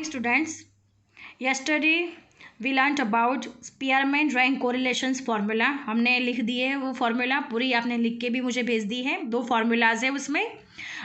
students. Yesterday we learnt about Spearman rank correlations formula. हमने लिख दिए है वो फार्मूला, पूरी आपने लिख के भी मुझे भेज दी है. 2 फार्मूलाज है उसमें.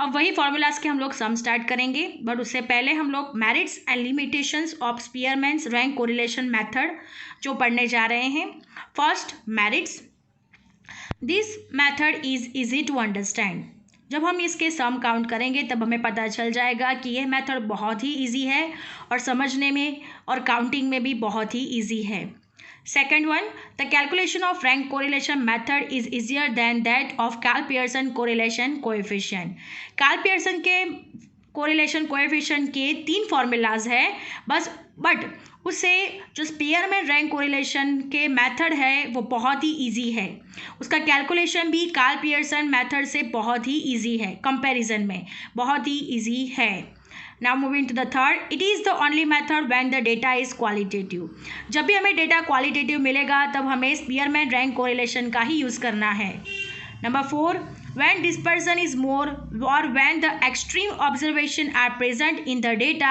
अब वही फार्मूलाज के हम लोग सम स्टार्ट करेंगे, बट उससे पहले हम लोग merits and limitations of Spearman's rank correlation method जो पढ़ने जा रहे हैं. First, merits. This method is easy to understand. जब हम इसके सम काउंट करेंगे तब हमें पता चल जाएगा कि यह मेथड बहुत ही इजी है और समझने में और काउंटिंग में भी बहुत ही इजी है. Second one, the calculation of rank correlation method is easier than that of Karl Pearson correlation coefficient. Karl Pearson के कोरिलेशन कोएफिशिएंट के 3 फार्मूलाज है बस, बट उससे जो स्पीयरमैन रैंक कोरिलेशन के मेथड है वो बहुत ही इजी है. उसका कैलकुलेशन भी कार्ल पियर्सन मेथड से बहुत ही इजी है, कंपैरिजन में बहुत ही इजी है. Now moving to the third, it is the only method when the data is qualitative. जब भी हमें डेटा क्वालिटेटिव मिलेगा तब हमें स्पीयरमैन रैंक कोरिलेशन का ही यूज़ करना है. Number 4, when dispersion is more or when the extreme observation are present in the data,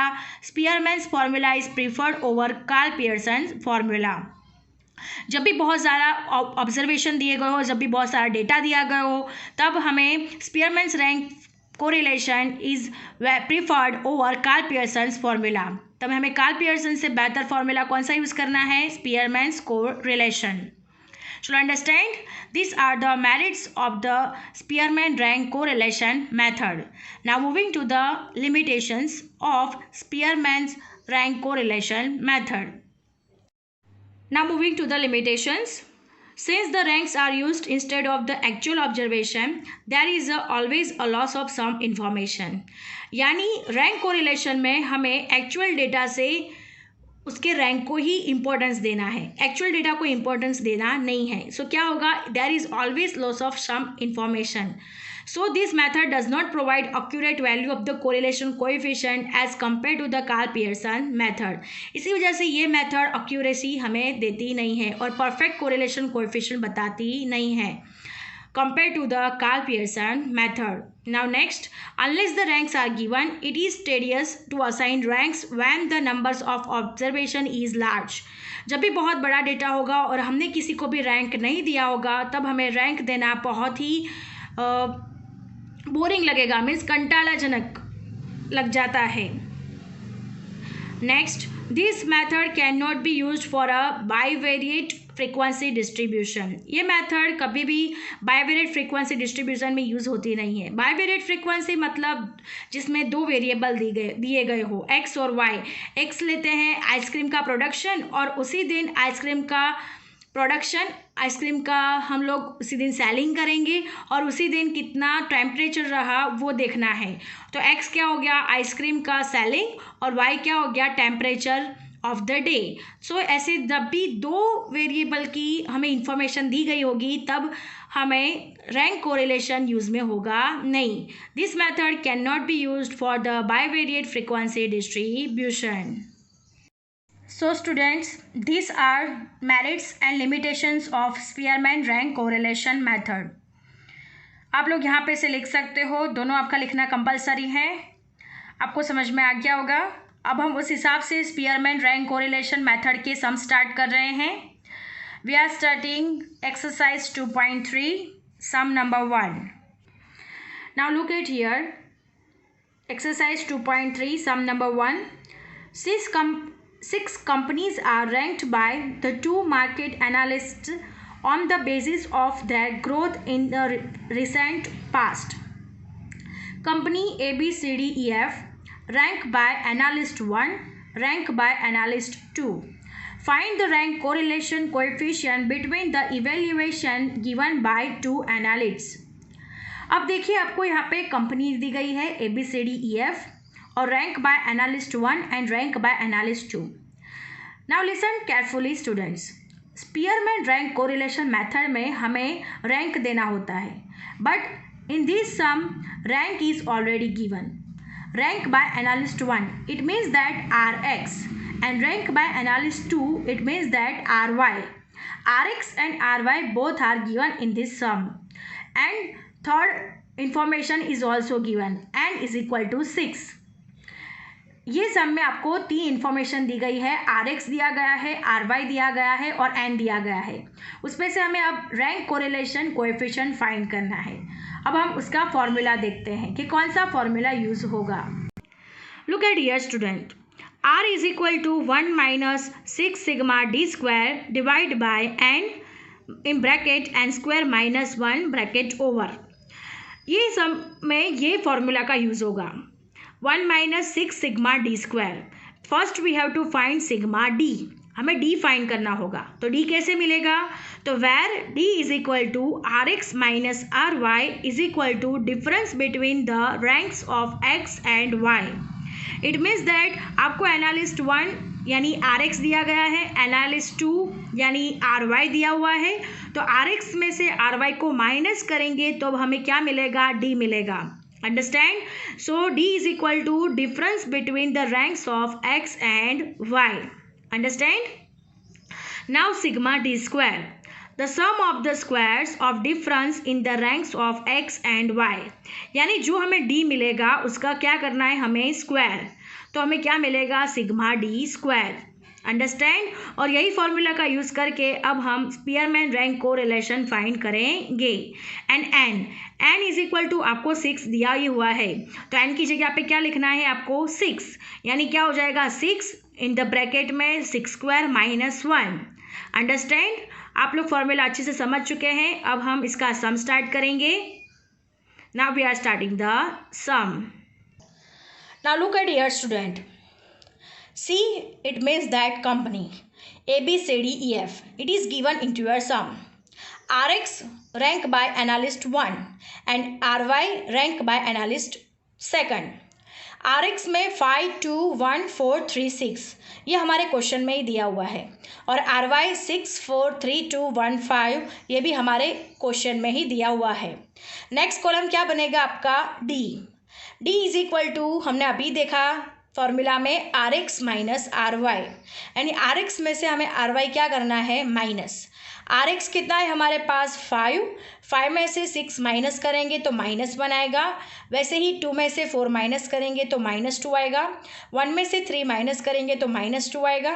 Spearman's formula is preferred over Carl Pearson's formula. जब भी बहुत ज़्यादा ऑब्जर्वेशन दिए गए हो, जब भी बहुत सारा डेटा दिया गया हो, तब हमें Spearman's rank correlation is preferred over Karl Pearson's formula. तब हमें कार्ल पियर्सन से बेहतर फॉर्मूला कौन सा यूज़ करना है? स्पीयरमैन्स correlation. Should understand, these are the merits of the Spearman rank correlation method. Now moving to the limitations of Spearman's rank correlation method. Now moving to the limitations. Since the ranks are used instead of the actual observation, there is always a loss of some information. यानी rank correlation में हमें actual data से उसके rank को ही importance देना है, actual data को importance देना नहीं है. सो क्या होगा? There is always loss of some information. So this method does not provide accurate value of the correlation coefficient as compare to the Karl Pearson method. इसी वजह से ये मेथड एक्यूरेसी हमें देती नहीं है और परफेक्ट कोरिलेशन कोएफिशिएंट बताती नहीं है compared to the Carl Pearson method. Now next, unless the ranks are given, it is tedious to assign ranks when the numbers of observation is large. जब भी बहुत बड़ा डेटा होगा और हमने किसी को भी रैंक नहीं दिया होगा तब हमें रैंक देना बहुत ही बोरिंग लगेगा, मीन्स कंटालाजनक लग जाता है. Next, this method can not be used for a bivariate frequency distribution. ये मेथड कभी भी बाइवेरिएट फ्रीक्वेंसी डिस्ट्रीब्यूशन में यूज़ होती नहीं है. बाइवेरिएट फ्रीक्वेंसी मतलब जिसमें 2 वेरिएबल दिए गए हो, एक्स और वाई. एक्स लेते हैं आइसक्रीम का प्रोडक्शन और उसी दिन आइसक्रीम का हम लोग उसी दिन सेलिंग करेंगे और उसी दिन कितना टेम्परेचर रहा वो देखना है. तो एक्स क्या हो गया? आइसक्रीम का सेलिंग, और वाई क्या हो गया? Temperature of the day. So ऐसे जब भी 2 वेरिएबल की हमें इंफॉर्मेशन दी गई होगी तब हमें रैंक कोरिलेशन यूज़ में होगा नहीं. This method can not be used for the bivariate frequency distribution. So students, these are merits and limitations of Spearman rank correlation method. आप लोग यहाँ पे से लिख सकते हो, दोनों आपका लिखना कंपलसरी है. आपको समझ में आ गया होगा. अब हम उस हिसाब से स्पीयरमैन रैंक कोरिलेशन मेथड के सम स्टार्ट कर रहे हैं. We are starting exercise 2.3 sum number 1. Now look at here. Exercise 2.3 sum number 1. Six companies are ranked by the 2 market analysts on the basis of their growth in the recent past. Company ABCDEF ranked by analyst 1, ranked by analyst 2. Find the rank correlation coefficient between the evaluation given by 2 analysts. अब देखिए, आपको यहाँ पे company दी गई है ABCDEF और rank by analyst 1 and rank by analyst 2. Now listen carefully students. Spearman rank correlation method में हमें रैंक देना होता है, but in this sum rank is already given. Rank by analyst 1 it means that Rx and rank by analyst 2 it means that Ry. Rx and Ry both are given in this sum, and third information is also given, n is equal to 6. ये सब में आपको 3 information दी गई है, RX दिया गया है, RY दिया गया है और N दिया गया है। उसमें से हमें अब रैंक कोरिलेशन कोएफिशिएंट फाइंड करना है। अब हम उसका फॉर्मूला देखते हैं कि कौन सा फॉर्मूला यूज़ होगा। Look at here student, R is equal to 1 minus 6 sigma D square divide by N in bracket N square minus 1 bracket over. ये सब में ये फॉर्मूला का यूज़ होगा। 1 minus 6 sigma D square, first we have to find sigma D, हमें D find करना होगा। तो D कैसे मिलेगा? तो where D is equal to RX minus RY is equal to difference between the ranks of X and Y। It means that आपको analyst 1 यानी RX दिया गया है, एनालिस्ट 2 यानी RY दिया हुआ है। तो RX में से RY को माइनस करेंगे तो अब हमें क्या मिलेगा? D मिलेगा। Understand? So D is equal to difference between the ranks of X and Y. Understand? Now sigma D square, the sum of the squares of difference in the ranks of X and Y. यानी जो हमें D मिलेगा उसका क्या करना है हमें? Square. तो हमें क्या मिलेगा? Sigma D square. अंडरस्टैंड? और यही फॉर्मूला का यूज़ करके अब हम स्पीयरमैन रैंक को रिलेशन फाइंड करेंगे। And N is equal to आपको 6 दिया ही हुआ है, तो एन की जगह पे क्या लिखना है आपको? 6, यानी क्या हो जाएगा? 6 इन द ब्रैकेट में 6 स्क्वायर माइनस 1। अंडरस्टैंड? आप लोग फॉर्मूला अच्छे से समझ चुके हैं। अब हम इसका सम स्टार्ट करेंगे। Now we are starting the sum. Now look at here student, C, it means that company A, B, C, D, E, F. It is given into your sum. RX rank by analyst 1 and RY rank by analyst 2. RX में 5, 2, 1, 4, 3, 6 ये हमारे question में ही दिया हुआ है, और RY 6, 4, 3, 2, 1, 5 ये भी हमारे क्वेश्चन में ही दिया हुआ है। नेक्स्ट कॉलम क्या बनेगा आपका? D। D is equal to हमने अभी देखा फॉर्मूला में RX माइनस RY, यानी RX में से हमें RY क्या करना है? माइनस। RX कितना है हमारे पास? 5 में से 6 माइनस करेंगे तो -1 आएगा। वैसे ही 2 में से 4 माइनस करेंगे तो -2 आएगा। 1 में से 3 माइनस करेंगे तो -2 आएगा।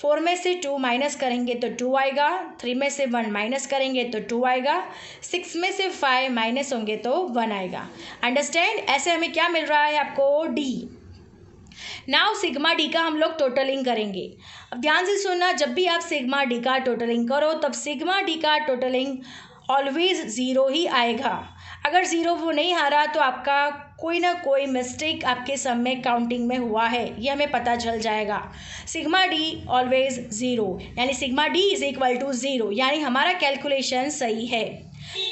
4 में से 2 माइनस करेंगे तो 2 आएगा। 3 में से 1 माइनस करेंगे तो 2 आएगा। 6 में से 5 माइनस होंगे तो 1 आएगा। अंडरस्टैंड? ऐसे हमें क्या मिल रहा है आपको? D। नाउ सिग्मा डी का हम लोग टोटलिंग करेंगे। अब ध्यान से सुनना, जब भी आप सिग्मा डी का टोटलिंग करो तब सिग्मा डी का टोटलिंग ऑलवेज 0 ही आएगा। अगर 0 वो नहीं आ रहा तो आपका कोई ना कोई मिस्टेक आपके सम में काउंटिंग में हुआ है, ये हमें पता चल जाएगा। सिग्मा डी ऑलवेज 0, यानी sigma D is equal to 0, यानी हमारा कैलकुलेशन सही है।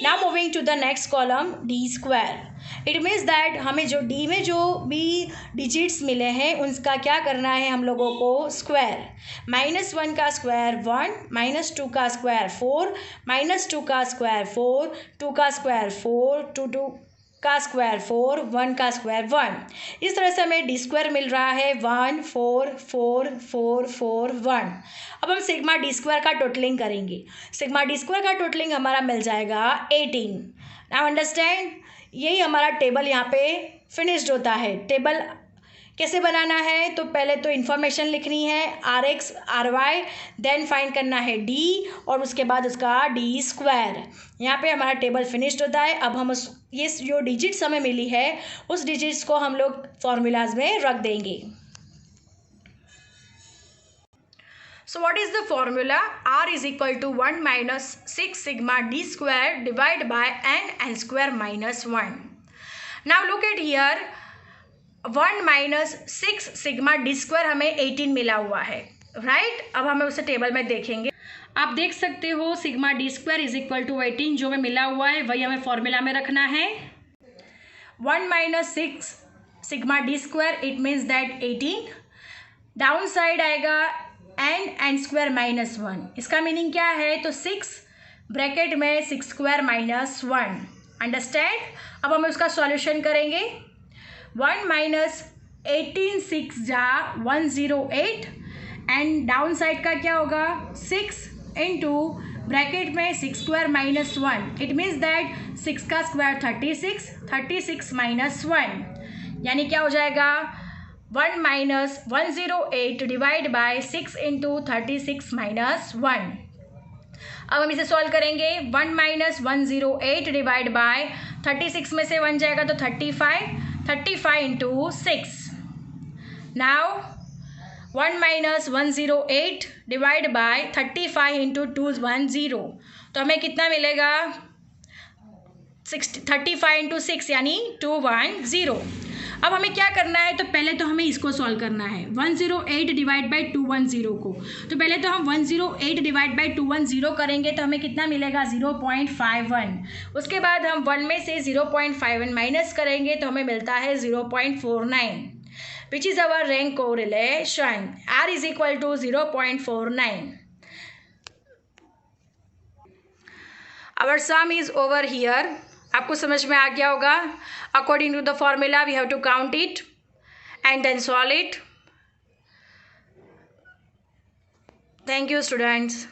Now moving to the next column, D square. It means that हमें जो D में जो भी डिजिट्स मिले हैं उनका क्या करना है हम लोगों को? स्क्वायर। -1 का स्क्वायर 1, -2 का स्क्वायर 4, -2 का स्क्वायर 4, 2 का स्क्वायर 4, 2 का स्क्वायर 4, 1 का स्क्वायर 1। इस तरह से हमें D स्क्वायर मिल रहा है 1, 4, 4, 4, 4, 1। अब हम सिग्मा D स्क्वायर का टोटलिंग करेंगे। सिग्मा D स्क्वायर का टोटलिंग हमारा मिल जाएगा 18। Now understand? यही हमारा टेबल यहाँ पे फिनिश्ड होता है। टेबल कैसे बनाना है? तो पहले तो इन्फॉर्मेशन लिखनी है RX RY, देन फाइंड करना है D और उसके बाद उसका D स्क्वायर। यहाँ पे हमारा टेबल फिनिश्ड होता है। अब हम ये जो डिजिट्स हमें मिली है उस डिजिट्स को हम लोग फॉर्मूलाज में रख देंगे। So what is the formula? R is equal to 1 minus 6 sigma D square divided by N square minus 1. Now look at here, 1 minus 6 sigma D square हमें 18 मिला हुआ है, राइट? अब हमें उसे टेबल में देखेंगे। आप देख सकते हो sigma D square is equal to 18 जो हमें मिला हुआ है वही हमें फॉर्मूला में रखना है। 1 minus 6 sigma D square it means that 18, down side आएगा n स्क्वायर माइनस 1। इसका मीनिंग क्या है? तो 6 ब्रैकेट में 6 स्क्वायर माइनस 1। अंडरस्टैंड? अब हम उसका सॉल्यूशन करेंगे। 1 माइनस 18 6 जा 108, एंड डाउन साइड का क्या होगा? 6 इंटू ब्रैकेट में 6 square minus 1। It means that 6 का स्क्वायर 36, 36 माइनस 1, यानी क्या हो जाएगा? 1 minus 108 divide by 6 into 36 minus 1। अब हम इसे सॉल्व करेंगे। 1 माइनस 108 डिवाइड बाय 36 में से 1 जाएगा तो 35 into 6। Now 1 minus 108 divide by 35 into 210, तो हमें कितना मिलेगा 35 इंटू 6 यानी 210। अब हमें क्या करना है, तो पहले तो हमें इसको सॉल्व करना है 108 डिवाइड बाई 210 को। तो पहले तो हम 108 डिवाइड बाई 210 करेंगे तो हमें कितना मिलेगा 0.51। उसके बाद हम 1 में से 0.51 माइनस करेंगे तो हमें मिलता है 0.49, which is our rank correlation. R is equal to 0.49। Our sum is over here. आपको समझ में आ गया होगा। According to the formula we have to count it and then solve it. Thank you students.